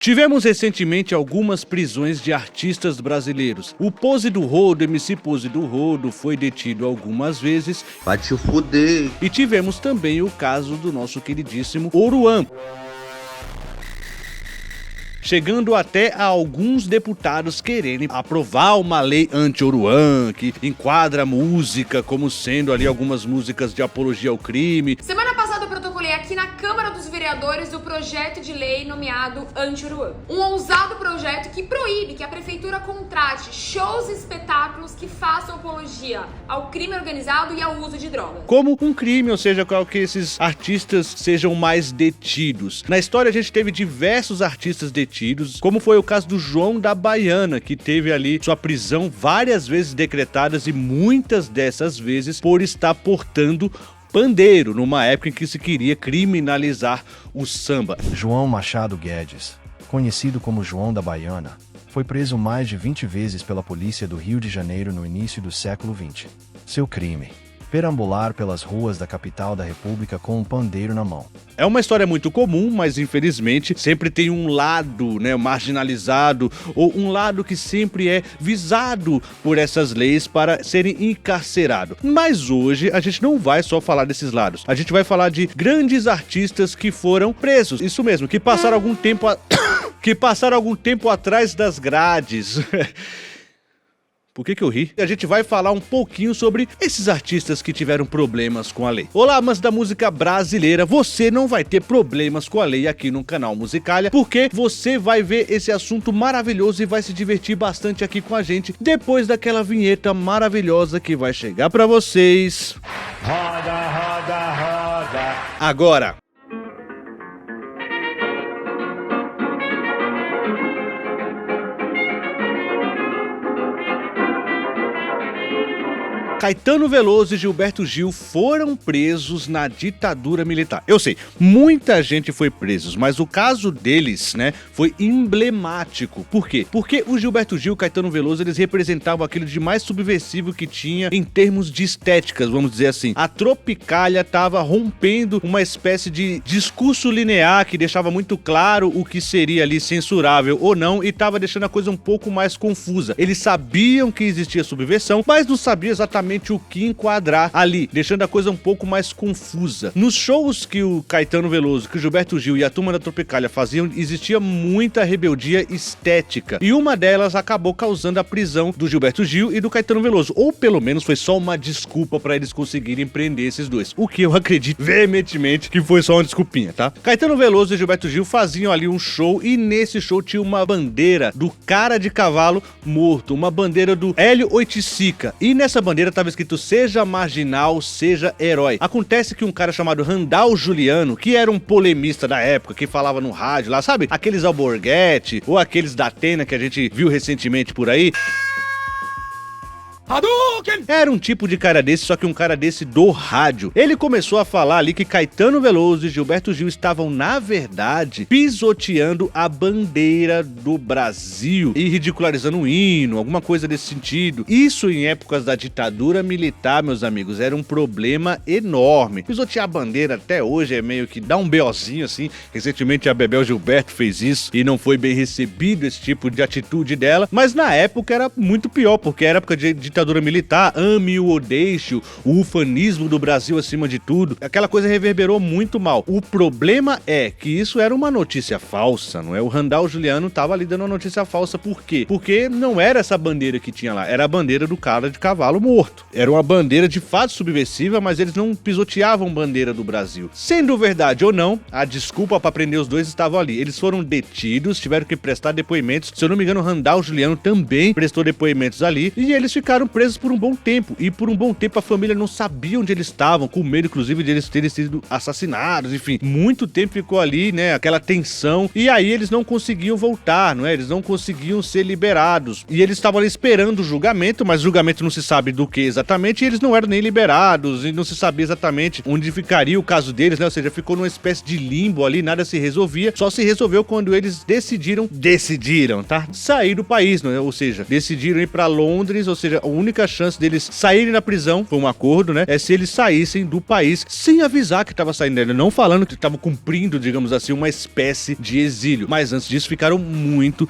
Tivemos recentemente algumas prisões de artistas brasileiros. O Pose do Rodo, MC Pose do Rodo, foi detido algumas vezes. Vai te fuder. E tivemos também o caso do nosso queridíssimo Oruan. Chegando até a alguns deputados quererem aprovar uma lei anti-Oruan, que enquadra a música como sendo ali algumas músicas de apologia ao crime. Semana passada eu protocolei aqui na Câmara dos Vereadores o projeto de lei nomeado Anti-Oruan. Um ousado projeto que proíbe que a prefeitura contrate shows e espetáculos que façam apologia ao crime organizado e ao uso de drogas. Como um crime, ou seja, qual que esses artistas sejam mais detidos. Na história a gente teve diversos artistas detidos, como foi o caso do João da Baiana, que teve ali sua prisão várias vezes decretadas e muitas dessas vezes por estar portando pandeiro, numa época em que se queria criminalizar o samba. João Machado Guedes, conhecido como João da Baiana, foi preso mais de 20 vezes pela polícia do Rio de Janeiro no início do século XX. Seu crime: perambular pelas ruas da capital da República com um pandeiro na mão. É uma história muito comum, mas infelizmente sempre tem um lado, marginalizado, ou um lado que sempre é visado por essas leis para serem encarcerados. Mas hoje a gente não vai só falar desses lados. A gente vai falar de grandes artistas que foram presos. Isso mesmo, que passaram algum tempo atrás das grades. Por que eu ri? A gente vai falar um pouquinho sobre esses artistas que tiveram problemas com a lei. Olá, amantes da música brasileira, você não vai ter problemas com a lei aqui no canal Musicalha, porque você vai ver esse assunto maravilhoso e vai se divertir bastante aqui com a gente, depois daquela vinheta maravilhosa que vai chegar pra vocês. Roda, roda, roda. Agora. Caetano Veloso e Gilberto Gil foram presos na ditadura militar. Eu sei, muita gente foi preso, mas o caso deles, foi emblemático. Por quê? Porque o Gilberto Gil e o Caetano Veloso, eles representavam aquilo de mais subversivo que tinha em termos de estéticas, vamos dizer assim. A Tropicália estava rompendo uma espécie de discurso linear que deixava muito claro o que seria ali censurável ou não e estava deixando a coisa um pouco mais confusa. Eles sabiam que existia subversão, mas não sabiam exatamente o que enquadrar ali, deixando a coisa um pouco mais confusa. Nos shows que o Caetano Veloso, que o Gilberto Gil e a Turma da Tropicália faziam, existia muita rebeldia estética, e uma delas acabou causando a prisão do Gilberto Gil e do Caetano Veloso, ou pelo menos foi só uma desculpa para eles conseguirem prender esses dois, o que eu acredito veementemente que foi só uma desculpinha, tá? Caetano Veloso e Gilberto Gil faziam ali um show, e nesse show tinha uma bandeira do cara de cavalo morto, uma bandeira do Hélio Oiticica, e nessa bandeira estava escrito: seja marginal, seja herói. Acontece que um cara chamado Randall Juliano, que era um polemista da época, que falava no rádio lá, sabe? Aqueles Alborguete ou aqueles da Atena que a gente viu recentemente por aí. Era um tipo de cara desse, só que um cara desse do rádio. Ele começou a falar ali que Caetano Veloso e Gilberto Gil estavam, na verdade, pisoteando a bandeira do Brasil e ridicularizando o hino, alguma coisa desse sentido. Isso em épocas da ditadura militar, meus amigos, era um problema enorme. Pisotear a bandeira até hoje é meio que dá um BOzinho assim. Recentemente a Bebel Gilberto fez isso e não foi bem recebido esse tipo de atitude dela, mas na época era muito pior, porque era época de ditadura militar, ame-o ou deixe-o, o ufanismo do Brasil acima de tudo, aquela coisa reverberou muito mal. O problema é que isso era uma notícia falsa, não é? O Randall Juliano tava ali dando uma notícia falsa. Por quê? Porque não era essa bandeira que tinha lá, era a bandeira do cara de cavalo morto. Era uma bandeira de fato subversiva, mas eles não pisoteavam bandeira do Brasil. Sendo verdade ou não, a desculpa para prender os dois estava ali. Eles foram detidos, tiveram que prestar depoimentos. Se eu não me engano, o Randall Juliano também prestou depoimentos ali, e eles ficaram presos por um bom tempo, e por um bom tempo a família não sabia onde eles estavam, com medo inclusive de eles terem sido assassinados, enfim, muito tempo ficou ali, aquela tensão, e aí eles não conseguiam voltar, eles não conseguiam ser liberados, e eles estavam ali esperando o julgamento, mas o julgamento não se sabe do que exatamente, e eles não eram nem liberados, e não se sabia exatamente onde ficaria o caso deles, ou seja, ficou numa espécie de limbo ali, nada se resolvia, só se resolveu quando eles decidiram, tá? Sair do país, ou seja, decidiram ir pra Londres, ou seja, única chance deles saírem da prisão, foi um acordo, né? É se eles saíssem do país sem avisar que tava saindo dele, não falando que estavam cumprindo, digamos assim, uma espécie de exílio. Mas antes disso ficaram muito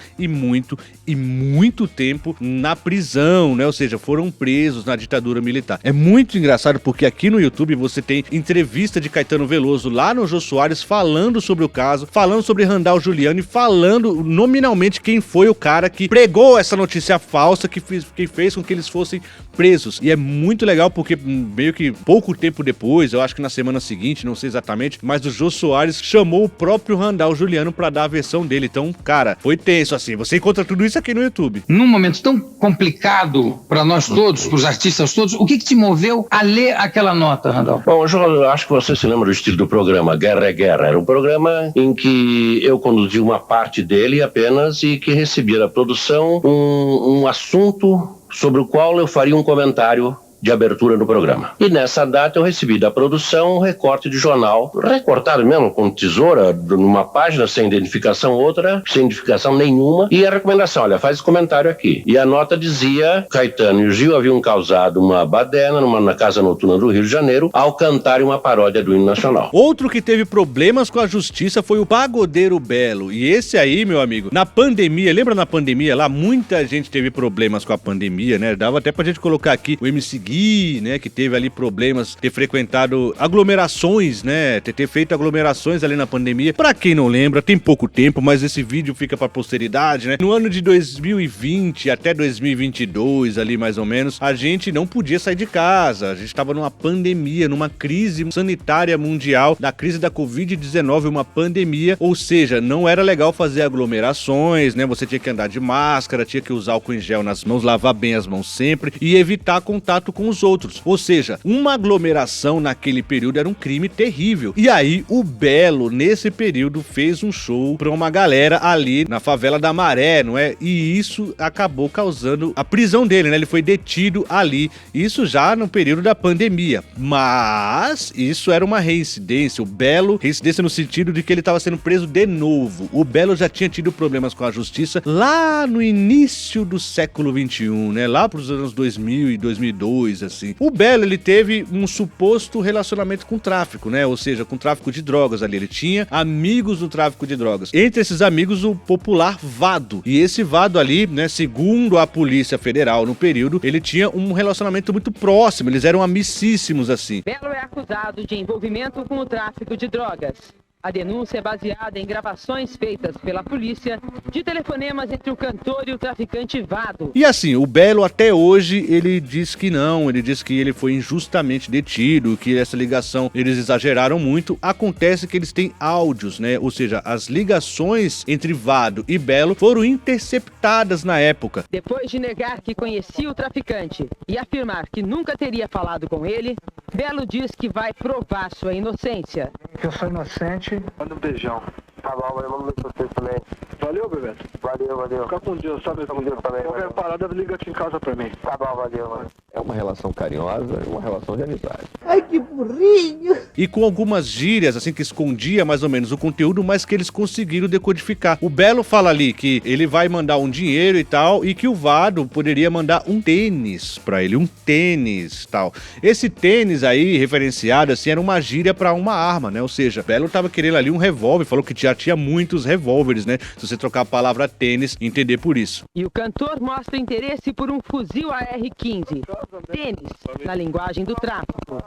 tempo na prisão, né? Ou seja, foram presos na ditadura militar. É muito engraçado porque aqui no YouTube você tem entrevista de Caetano Veloso lá no Jô Soares falando sobre o caso, falando sobre Randall Giuliani, falando nominalmente quem foi o cara que pregou essa notícia falsa que fez com que eles fossem presos. E é muito legal porque meio que pouco tempo depois, eu acho que na semana seguinte, não sei exatamente, mas o Jô Soares chamou o próprio Randall Giuliani pra dar a versão dele. Então, cara, foi tenso assim. Você encontra tudo isso aqui no YouTube. Num momento tão complicado para nós todos, para os artistas todos, o que te moveu a ler aquela nota, Randall? Bom, eu acho que você se lembra do estilo do programa, Guerra é Guerra. Era um programa em que eu conduzi uma parte dele apenas e que recebia da produção um assunto sobre o qual eu faria um comentário de abertura no programa. E nessa data eu recebi da produção um recorte de jornal, recortado mesmo com tesoura, numa página sem identificação, outra sem identificação nenhuma, e a recomendação, olha, faz esse comentário aqui. E a nota dizia, Caetano e o Gil haviam causado uma baderna na Casa Noturna do Rio de Janeiro ao cantarem uma paródia do hino nacional. Outro que teve problemas com a justiça foi o Pagodeiro Belo. E esse aí, meu amigo, na pandemia, lembra na pandemia lá? Muita gente teve problemas com a pandemia, né? Dava até pra gente colocar aqui o MC Gui, né, que teve ali problemas, ter frequentado aglomerações, né, ter feito aglomerações ali na pandemia. Pra quem não lembra, tem pouco tempo, mas esse vídeo fica pra posteridade, né? No ano de 2020 até 2022, ali mais ou menos, a gente não podia sair de casa, a gente tava numa pandemia, numa crise sanitária mundial, da crise da Covid-19, uma pandemia, ou seja, não era legal fazer aglomerações, né, você tinha que andar de máscara, tinha que usar álcool em gel nas mãos, lavar bem as mãos sempre e evitar contato com os outros. Ou seja, uma aglomeração naquele período era um crime terrível. E aí o Belo, nesse período, fez um show pra uma galera ali na favela da Maré, não é? E isso acabou causando a prisão dele, né? Ele foi detido ali. Isso já no período da pandemia. Mas isso era uma reincidência. O Belo, reincidência no sentido de que ele estava sendo preso de novo. O Belo já tinha tido problemas com a justiça lá no início do século XXI, né? Lá pros anos 2000 e 2002, assim. O Belo, ele teve um suposto relacionamento com tráfico, né? Ou seja, com tráfico de drogas ali. Ele tinha amigos no tráfico de drogas. Entre esses amigos, o popular Vado. E esse Vado ali, né, segundo a Polícia Federal no período, ele tinha um relacionamento muito próximo. Eles eram amicíssimos, assim. Belo é acusado de envolvimento com o tráfico de drogas. A denúncia é baseada em gravações feitas pela polícia de telefonemas entre o cantor e o traficante Vado. E assim, o Belo até hoje, ele diz que não, ele diz que ele foi injustamente detido, que essa ligação eles exageraram muito. Acontece que eles têm áudios, né? Ou seja, as ligações entre Vado e Belo foram interceptadas na época. Depois de negar que conhecia o traficante e afirmar que nunca teria falado com ele, Belo diz que vai provar sua inocência. Eu sou inocente. Manda um beijão. Tá bom, mas vamos ver vocês também. Valeu, Bebeto. Valeu. Fica com Deus, sabe? Fica com Deus também. Qualquer parada, liga-te em casa pra mim. Tá bom, valeu, mano. É uma relação carinhosa e uma relação de amizade. Ai, que burrinho! E com algumas gírias, assim, que escondia mais ou menos o conteúdo, mas que eles conseguiram decodificar. O Belo fala ali que ele vai mandar um dinheiro e tal, e que o Vado poderia mandar um tênis pra ele, um tênis tal. Esse tênis aí, referenciado assim, era uma gíria pra uma arma, né? Ou seja, Belo tava querendo ali um revólver, falou que já tinha muitos revólveres, né? Se você trocar a palavra tênis, entender por isso. E o cantor mostra interesse por um fuzil AR-15. Tênis, na linguagem do tráfico.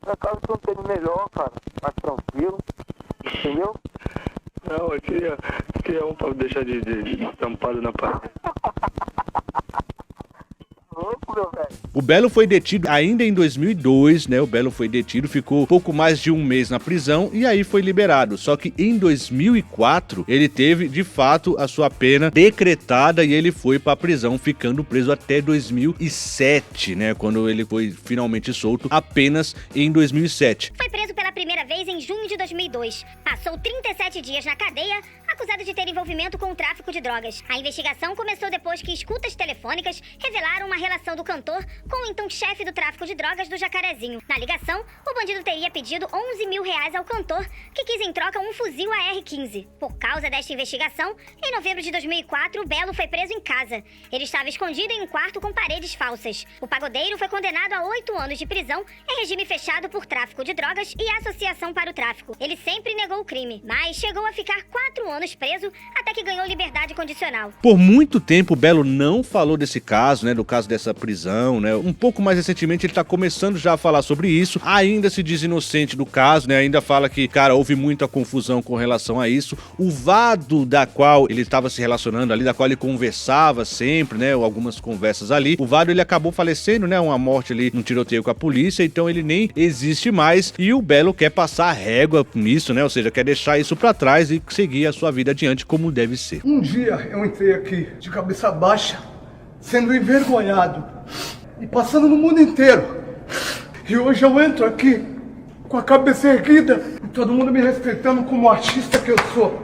Na casa tem um tênis melhor, cara. Mais tranquilo. Entendeu? Não, eu queria um pra deixar de tampado na parede. O Belo foi detido ainda em 2002, né? O Belo foi detido, ficou pouco mais de um mês na prisão e aí foi liberado. Só que em 2004, ele teve, de fato, a sua pena decretada e ele foi pra prisão, ficando preso até 2007, né? Quando ele foi finalmente solto, apenas em 2007. Foi preso pela primeira vez em junho de 2002. Passou 37 dias na cadeia acusado de ter envolvimento com o tráfico de drogas. A investigação começou depois que escutas telefônicas revelaram uma relação do cantor com o então chefe do tráfico de drogas do Jacarezinho. Na ligação, o bandido teria pedido 11 mil reais ao cantor, que quis em troca um fuzil AR-15. Por causa desta investigação, em novembro de 2004, Belo foi preso em casa. Ele estava escondido em um quarto com paredes falsas. O pagodeiro foi condenado a 8 anos de prisão em regime fechado por tráfico de drogas e associação para o tráfico. Ele sempre negou o crime, mas chegou a ficar 4 anos preso até que ganhou liberdade condicional. Por muito tempo, o Belo não falou desse caso, né, do caso dessa prisão, né? Um pouco mais recentemente ele tá começando já a falar sobre isso. Ainda se diz inocente do caso, né? Ainda fala que, cara, houve muita confusão com relação a isso. O Vado, da qual ele estava se relacionando ali, da qual ele conversava sempre, né? Algumas conversas ali. O Vado, ele acabou falecendo, né? Uma morte ali num tiroteio com a polícia, então ele nem existe mais. E o Belo quer passar a régua nisso, né? Ou seja, quer deixar isso pra trás e seguir a sua vida adiante como deve ser. Um dia eu entrei aqui de cabeça baixa, sendo envergonhado e passando no mundo inteiro. E hoje eu entro aqui com a cabeça erguida e todo mundo me respeitando como artista que eu sou.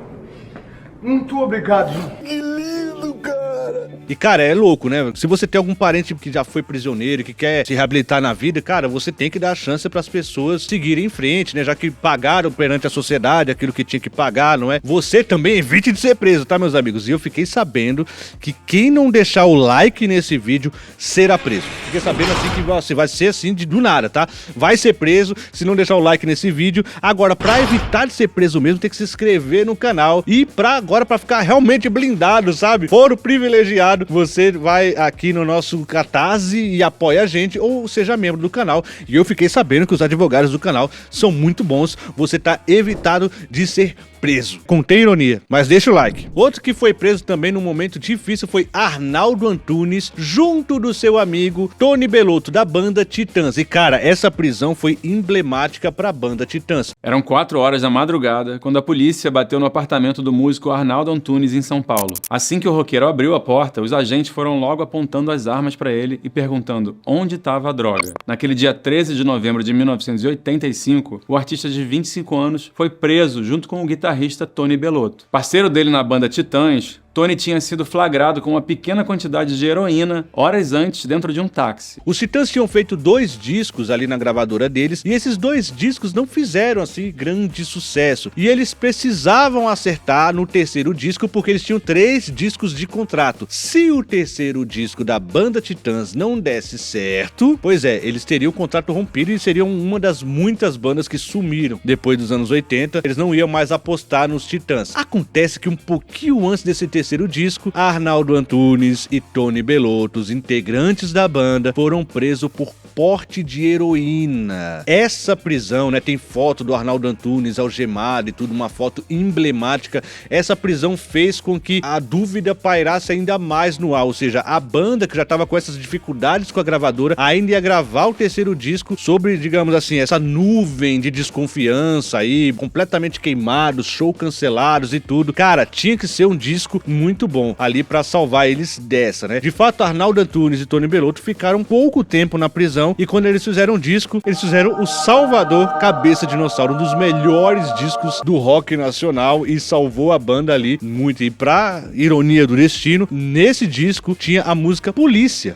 Muito obrigado, João. Que lindo, cara! E, cara, é louco, né? Se você tem algum parente que já foi prisioneiro, que quer se reabilitar na vida, cara, você tem que dar chance para as pessoas seguirem em frente, né? Já que pagaram perante a sociedade aquilo que tinha que pagar, não é? Você também evite de ser preso, tá, meus amigos? E eu fiquei sabendo que quem não deixar o like nesse vídeo será preso. Fiquei sabendo assim que você vai ser assim do nada, tá? Vai ser preso se não deixar o like nesse vídeo. Agora, pra evitar de ser preso mesmo, tem que se inscrever no canal. E agora, pra ficar realmente blindado, sabe? Foro privilegiado, você vai aqui no nosso Catarse e apoia a gente, ou seja membro do canal. E eu fiquei sabendo que os advogados do canal são muito bons. Você tá evitado de ser preso. Contém ironia, mas deixa o like. Outro que foi preso também num momento difícil foi Arnaldo Antunes, junto do seu amigo Tony Bellotto, da banda Titãs. E, cara, essa prisão foi emblemática pra banda Titãs. Eram 4 horas da madrugada, quando a polícia bateu no apartamento do músico Arnaldo Antunes, em São Paulo. Assim que o roqueiro abriu a porta, os agentes foram logo apontando as armas pra ele e perguntando onde estava a droga. Naquele dia 13 de novembro de 1985, o artista de 25 anos foi preso junto com o guitarrista Tony Bellotto. Parceiro dele na banda Titãs, Tony tinha sido flagrado com uma pequena quantidade de heroína horas antes dentro de um táxi. Os Titãs tinham feito 2 discos ali na gravadora deles e esses 2 discos não fizeram assim grande sucesso. E eles precisavam acertar no terceiro disco porque eles tinham 3 discos de contrato. Se o terceiro disco da banda Titãs não desse certo, pois é, eles teriam o contrato rompido e seriam uma das muitas bandas que sumiram. Depois dos anos 80, eles não iam mais apostar nos Titãs. Acontece que um pouquinho antes desse terceiro disco, Arnaldo Antunes e Tony Bellotto, os integrantes da banda, foram presos por porte de heroína. Essa prisão, né, tem foto do Arnaldo Antunes algemado e tudo, uma foto emblemática. Essa prisão fez com que a dúvida pairasse ainda mais no ar, ou seja, a banda que já estava com essas dificuldades com a gravadora ainda ia gravar o terceiro disco sobre, digamos assim, essa nuvem de desconfiança aí, completamente queimados, show cancelados e tudo. Cara, tinha que ser um disco muito bom ali pra salvar eles dessa, né? De fato, Arnaldo Antunes e Tony Bellotto ficaram pouco tempo na prisão e quando eles fizeram um disco, eles fizeram o Salvador Cabeça Dinossauro, um dos melhores discos do rock nacional e salvou a banda ali muito. E pra ironia do destino, nesse disco tinha a música Polícia.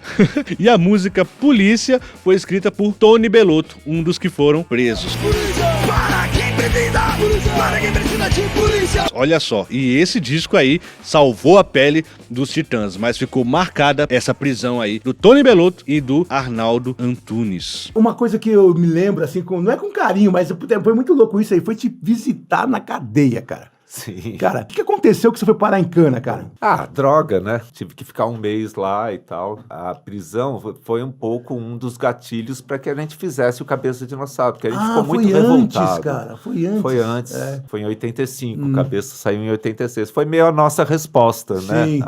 E a música Polícia foi escrita por Tony Bellotto, um dos que foram presos. Olha só, e esse disco aí salvou a pele dos Titãs, mas ficou marcada essa prisão aí do Tony Bellotto e do Arnaldo Antunes. Uma coisa que eu me lembro, assim, não é com carinho, mas foi muito louco isso aí, foi te visitar na cadeia, cara. Sim. Cara, o que aconteceu que você foi parar em cana, cara? Ah, droga, né? Tive que ficar um mês lá e tal. A prisão foi um pouco um dos gatilhos para que a gente fizesse o Cabeça Dinossauro, porque a gente ficou muito revoltado. Cara, foi antes. Foi antes. Foi em 85. O Cabeça saiu em 86. Foi meio a nossa resposta, né?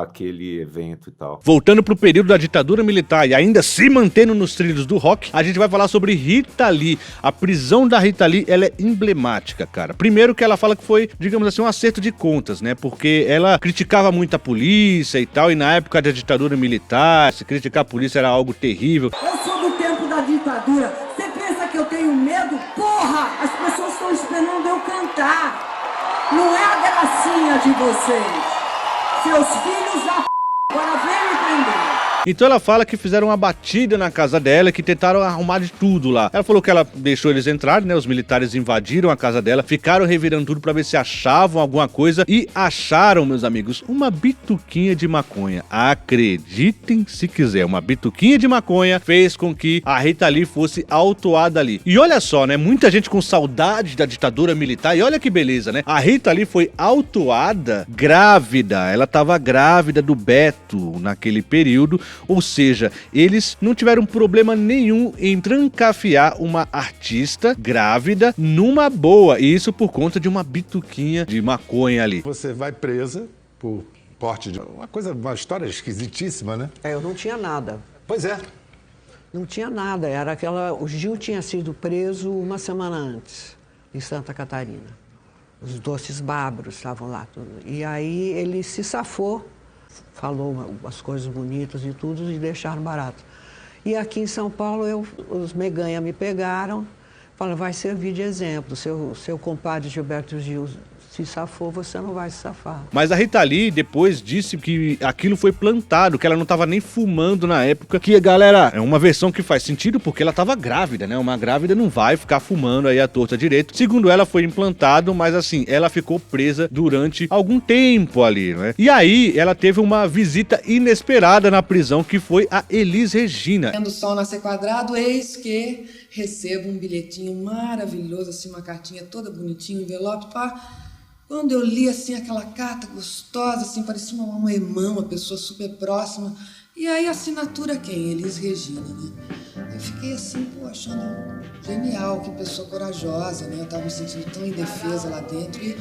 Àquele evento e tal. Voltando pro período da ditadura militar e ainda se mantendo nos trilhos do rock, a gente vai falar sobre Rita Lee. A prisão da Rita Lee, ela é emblemática, cara. Primeiro que ela fala que foi, digamos assim, um acerto de contas, né? Porque ela criticava muito a polícia e tal, e na época da ditadura militar, se criticar a polícia era algo terrível. Eu sou do tempo da ditadura. Você pensa que eu tenho medo? Porra! As pessoas estão esperando eu cantar. não é a gracinha de vocês. Seus filhos da agora vem me prender. Então ela fala que fizeram uma batida na casa dela, que tentaram arrumar de tudo lá. Ela falou que ela deixou eles entrarem, né? Os militares invadiram a casa dela, ficaram revirando tudo pra ver se achavam alguma coisa e acharam, meus amigos, uma bituquinha de maconha. Acreditem se quiser, uma bituquinha de maconha fez com que a Rita Lee fosse autuada ali. E olha só, né? Muita gente com saudade da ditadura militar e olha que beleza, né? A Rita Lee foi autuada grávida. Ela tava grávida do Beto naquele período. Ou seja, eles não tiveram problema nenhum em trancafiar uma artista grávida numa boa. E isso por conta de uma bituquinha de maconha ali. Você vai presa por porte de... uma história esquisitíssima, né? Eu não tinha nada. Pois é. Não tinha nada. Era aquela... O Gil tinha sido preso uma semana antes, em Santa Catarina. Os doces bárbaros estavam lá. Tudo. E aí ele se safou. Falou as coisas bonitas e tudo e deixaram barato. E aqui em São Paulo, os meganha me pegaram, falaram, vai servir de exemplo. Seu compadre Gilberto Gil se safou, você não vai se safar. Mas a Rita Lee depois disse que aquilo foi plantado, que ela não estava nem fumando na época, que, galera, é uma versão que faz sentido porque ela estava grávida, né? Uma grávida não vai ficar fumando aí à torta direito. Segundo ela, foi implantado, mas assim, ela ficou presa durante algum tempo ali, né? E aí, ela teve uma visita inesperada na prisão, que foi a Elis Regina. Tendo sol nascer quadrado, eis que recebo um bilhetinho maravilhoso, assim, uma cartinha toda bonitinha, envelope, pá. Quando eu li, assim, aquela carta gostosa, assim, parecia uma irmã, uma pessoa super próxima. E aí, a assinatura quem? Elis Regina, né? Eu fiquei assim, pô, achando genial, que pessoa corajosa, né? Eu tava me sentindo tão indefesa lá dentro e,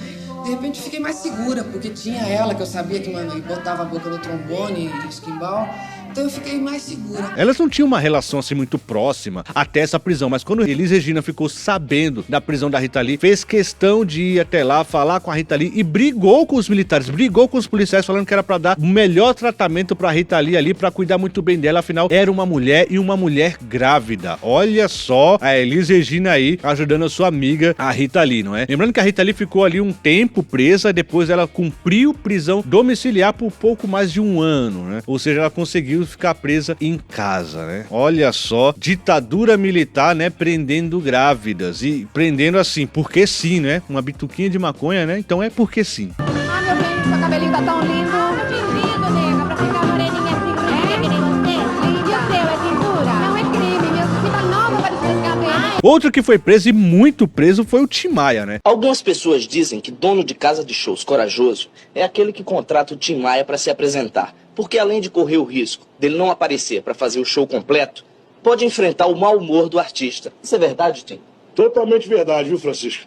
de repente, fiquei mais segura, porque tinha ela, que eu sabia que botava a boca no trombone e esquimbal. Então eu fiquei mais segura. Elas não tinham uma relação assim muito próxima até essa prisão, mas quando Elis Regina ficou sabendo da prisão da Rita Lee, fez questão de ir até lá, falar com a Rita Lee e brigou com os militares, brigou com os policiais, falando que era pra dar o melhor tratamento pra Rita Lee ali, pra cuidar muito bem dela, afinal era uma mulher e uma mulher grávida. Olha só a Elis Regina aí ajudando a sua amiga, a Rita Lee, não é? Lembrando que a Rita Lee ficou ali um tempo presa, depois ela cumpriu prisão domiciliar por pouco mais de um ano, né? Ou seja, ela conseguiu ficar presa em casa, né? Olha só, ditadura militar, né? Prendendo grávidas e prendendo assim, porque sim, né? Uma bituquinha de maconha, né? Então é porque sim. Ah, meu bem, seu cabelinho tá tão lindo. Ah, que lindo, nega, pra ficar moreninha assim. É, que nem você. E o seu, é cintura? Não é crime, meu. Fica nova pra descer esse cabelo. Outro que foi preso e muito preso foi o Tim Maia, né? Algumas pessoas dizem que dono de casa de shows corajoso é aquele que contrata o Tim Maia para se apresentar. Porque além de correr o risco dele não aparecer para fazer o show completo, pode enfrentar o mau humor do artista. Isso é verdade, Tim? Totalmente verdade, viu, Francisco?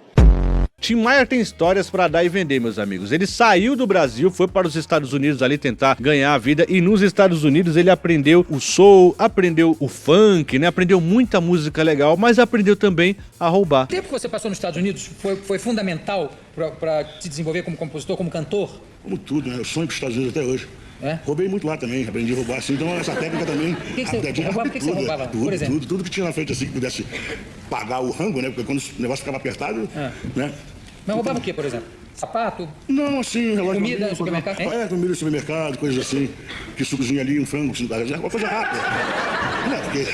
Tim Maia tem histórias pra dar e vender, meus amigos. Ele saiu do Brasil, foi para os Estados Unidos ali tentar ganhar a vida e nos Estados Unidos ele aprendeu o soul, aprendeu o funk, né? Aprendeu muita música legal, mas aprendeu também a roubar. O tempo que você passou nos Estados Unidos foi fundamental pra se desenvolver como compositor, como cantor? Como tudo, né? Eu sonho com os Estados Unidos até hoje. É? Roubei muito lá também, aprendi a roubar assim, então essa técnica também... O que você roubava, por exemplo? Tudo que tinha na frente assim, que pudesse pagar o rango, né? Porque quando o negócio ficava apertado, né? Mas roubava o que, por exemplo? Sapato? Não, assim, relógio... Comida no supermercado? Comida no supermercado, coisas assim, que sucozinho ali, um frango, uma coisa rápida. Não, porque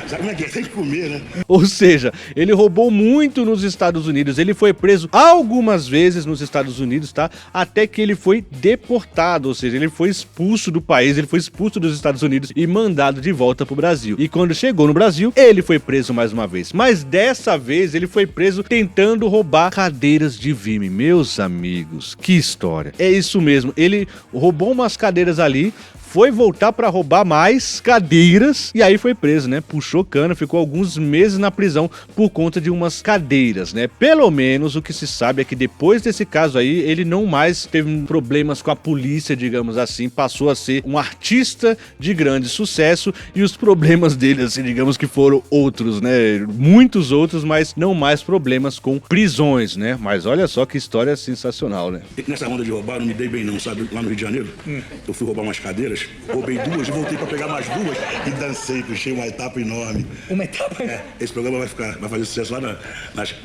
sabe como é que é? Tem que comer, né? Ou seja, ele roubou muito nos Estados Unidos, ele foi preso algumas vezes nos Estados Unidos, tá? Até que ele foi deportado, ou seja, ele foi expulso do país, ele foi expulso dos Estados Unidos e mandado de volta pro Brasil. E quando chegou no Brasil, ele foi preso mais uma vez. Mas dessa vez, ele foi preso tentando roubar cadeiras de Vime. Meus amigos, que história. É isso mesmo, ele roubou umas cadeiras ali, foi voltar pra roubar mais cadeiras e aí foi preso, né? Puxou cana, ficou alguns meses na prisão por conta de umas cadeiras, né? Pelo menos o que se sabe é que depois desse caso aí, ele não mais teve problemas com a polícia, digamos assim, passou a ser um artista de grande sucesso e os problemas dele, assim, digamos que foram outros, né? Muitos outros, mas não mais problemas com prisões, né? Mas olha só que história sensacional, né? Nessa onda de roubar, não me dei bem não, sabe? Lá no Rio de Janeiro, eu fui roubar umas cadeiras duas, roubei duas e voltei pra pegar mais duas e dancei, puxei uma etapa enorme. Uma etapa? Esse programa vai fazer sucesso lá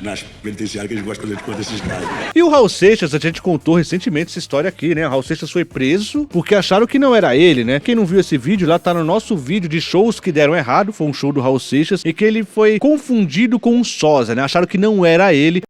nas penitenciárias, que eles gostam de contar esses casos. E o Raul Seixas, a gente contou recentemente essa história aqui, né? O Raul Seixas foi preso porque acharam que não era ele, né? Quem não viu esse vídeo, lá tá no nosso vídeo de shows que deram errado, foi um show do Raul Seixas, e que ele foi confundido com um sósia, né? Acharam que não era ele.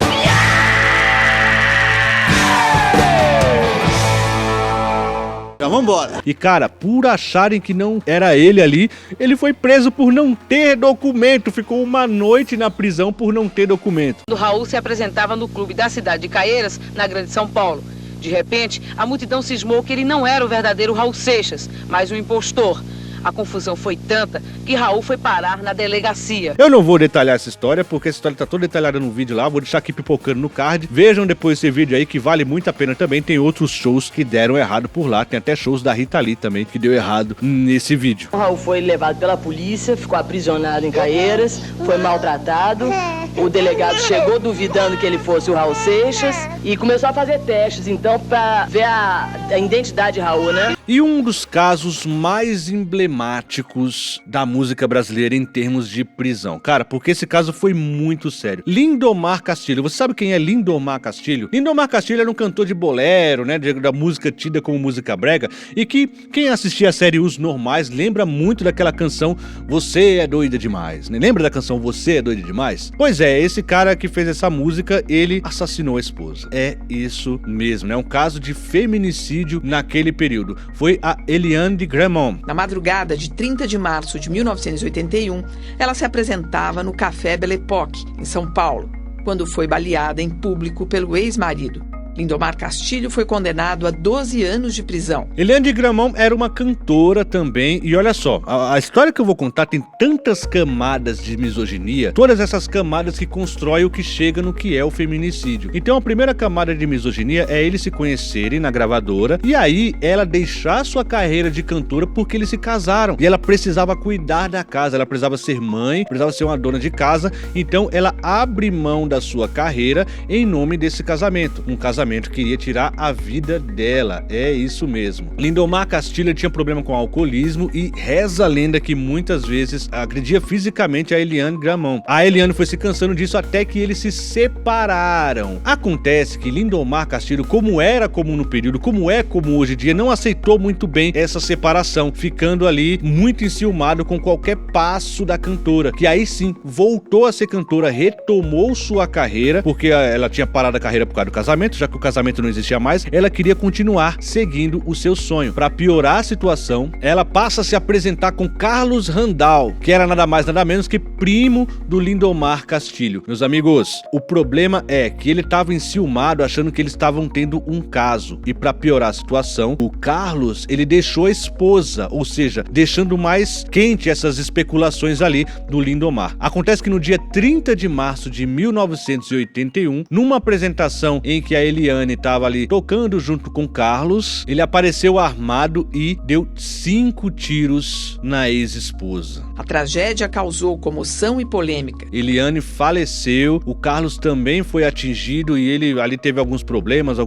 Então vambora. E cara, por acharem que não era ele ali, ele foi preso por não ter documento. Ficou uma noite na prisão por não ter documento. O Raul se apresentava no clube da cidade de Caieiras, na Grande São Paulo. De repente, a multidão cismou que ele não era o verdadeiro Raul Seixas, mas um impostor. A confusão foi tanta que Raul foi parar na delegacia. Eu não vou detalhar essa história, porque essa história tá toda detalhada no vídeo lá. Vou deixar aqui pipocando no card. Vejam depois esse vídeo aí, que vale muito a pena também. Tem outros shows que deram errado por lá. Tem até shows da Rita Lee também, que deu errado nesse vídeo. O Raul foi levado pela polícia, ficou aprisionado em Caieiras, foi maltratado. O delegado chegou duvidando que ele fosse o Raul Seixas e começou a fazer testes, então, pra ver a identidade de Raul, né? E um dos casos mais emblemáticos da música brasileira em termos de prisão. Cara, porque esse caso foi muito sério. Lindomar Castilho. Você sabe quem é Lindomar Castilho? Lindomar Castilho era um cantor de bolero, né? Da música tida como música brega. E que quem assistia a série Os Normais lembra muito daquela canção Você é Doida Demais, né? Lembra da canção Você é Doida Demais? Pois é, esse cara que fez essa música, ele assassinou a esposa. É isso mesmo, né? Um caso de feminicídio naquele período. Foi a Eliane Gramont. Na madrugada de 30 de março de 1981, ela se apresentava no Café Belle Époque, em São Paulo, quando foi baleada em público pelo ex-marido. Lindomar Castilho foi condenado a 12 anos de prisão. Eliane Gramont era uma cantora também, e olha só, a história que eu vou contar tem tantas camadas de misoginia, todas essas camadas que constroem o que chega no que é o feminicídio. Então a primeira camada de misoginia é eles se conhecerem na gravadora, e aí ela deixar sua carreira de cantora porque eles se casaram, e ela precisava cuidar da casa, ela precisava ser mãe, precisava ser uma dona de casa, então ela abre mão da sua carreira em nome desse casamento. Um casamento que iria tirar a vida dela, é isso mesmo. Lindomar Castilho tinha problema com alcoolismo e reza a lenda que muitas vezes agredia fisicamente a Eliane Gramont. A Eliane foi se cansando disso até que eles se separaram. Acontece que Lindomar Castilho, como era comum no período, como é comum hoje em dia, não aceitou muito bem essa separação, ficando ali muito enciumado com qualquer passo da cantora, que aí sim voltou a ser cantora, retomou sua carreira, porque ela tinha parado a carreira por causa do casamento, já que o casamento não existia mais, ela queria continuar seguindo o seu sonho. Para piorar a situação, ela passa a se apresentar com Carlos Randall, que era nada mais nada menos que primo do Lindomar Castilho. Meus amigos, o problema é que ele estava enciumado, achando que eles estavam tendo um caso. E para piorar a situação, o Carlos, ele deixou a esposa, ou seja, deixando mais quente essas especulações ali do Lindomar. Acontece que no dia 30 de março de 1981, numa apresentação em que a Eliane estava ali tocando junto com Carlos, ele apareceu armado e deu 5 tiros na ex-esposa. A tragédia causou comoção e polêmica. Eliane faleceu, o Carlos também foi atingido e ele ali teve alguns problemas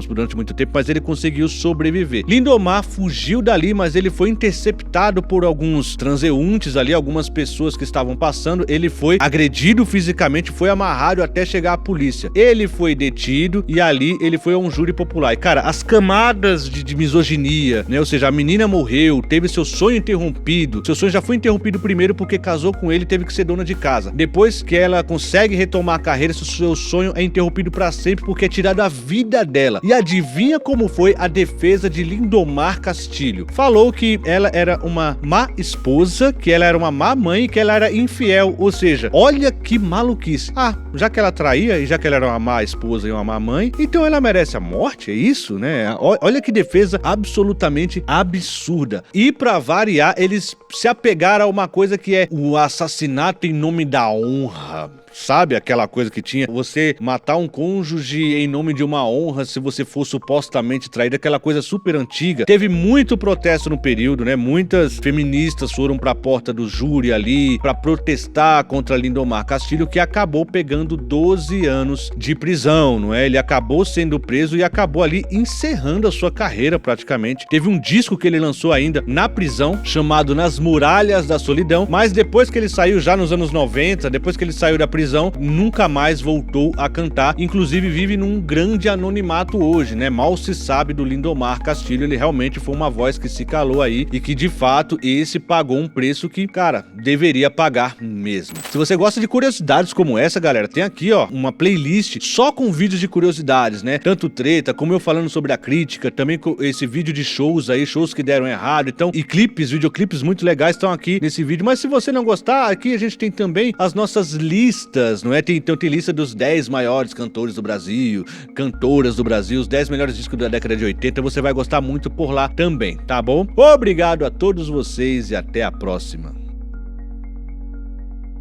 durante muito tempo, mas ele conseguiu sobreviver. Lindomar fugiu dali, mas ele foi interceptado por alguns transeuntes ali, algumas pessoas que estavam passando. Ele foi agredido fisicamente, foi amarrado até chegar a polícia. Ele foi detido e ali ele foi a um júri popular. E cara, as camadas de misoginia, né? Ou seja, a menina morreu, teve seu sonho interrompido. Seu sonho já foi interrompido primeiro porque casou com ele e teve que ser dona de casa. Depois que ela consegue retomar a carreira, seu sonho é interrompido pra sempre porque é tirado a vida dela. E adivinha como foi a defesa de Lindomar Castilho? Falou que ela era uma má esposa, que ela era uma má mãe, que ela era infiel. Ou seja, olha que maluquice. Ah, já que ela traía e já que ela era uma má esposa e uma má mãe, então ela merece a morte, é isso, né? Olha que defesa absolutamente absurda. E pra variar, eles se apegaram a uma coisa que é o assassinato em nome da honra. Sabe aquela coisa que tinha você matar um cônjuge em nome de uma honra se você for supostamente traído, aquela coisa super antiga. Teve muito protesto no período, né? Muitas feministas foram pra porta do júri ali pra protestar contra Lindomar Castilho, que acabou pegando 12 anos de prisão, não é? Ele acabou acabou sendo preso e acabou ali encerrando a sua carreira praticamente. Teve um disco que ele lançou ainda na prisão, chamado Nas Muralhas da Solidão, mas depois que ele saiu já nos anos 90, depois que ele saiu da prisão, nunca mais voltou a cantar, inclusive vive num grande anonimato hoje, né? Mal se sabe do Lindomar Castilho, ele realmente foi uma voz que se calou aí e que de fato esse pagou um preço que, cara, deveria pagar mesmo. Se você gosta de curiosidades como essa, galera, tem aqui, ó, uma playlist só com vídeos de curiosidades, né? Tanto treta, como eu falando sobre a crítica, também com esse vídeo de shows aí, shows que deram errado, então, e clipes, videoclipes muito legais estão aqui nesse vídeo. Mas se você não gostar, aqui a gente tem também as nossas listas, não é? Então tem lista dos 10 maiores cantores do Brasil, cantoras do Brasil, os 10 melhores discos da década de 80, você vai gostar muito por lá também, tá bom? Obrigado a todos vocês e até a próxima.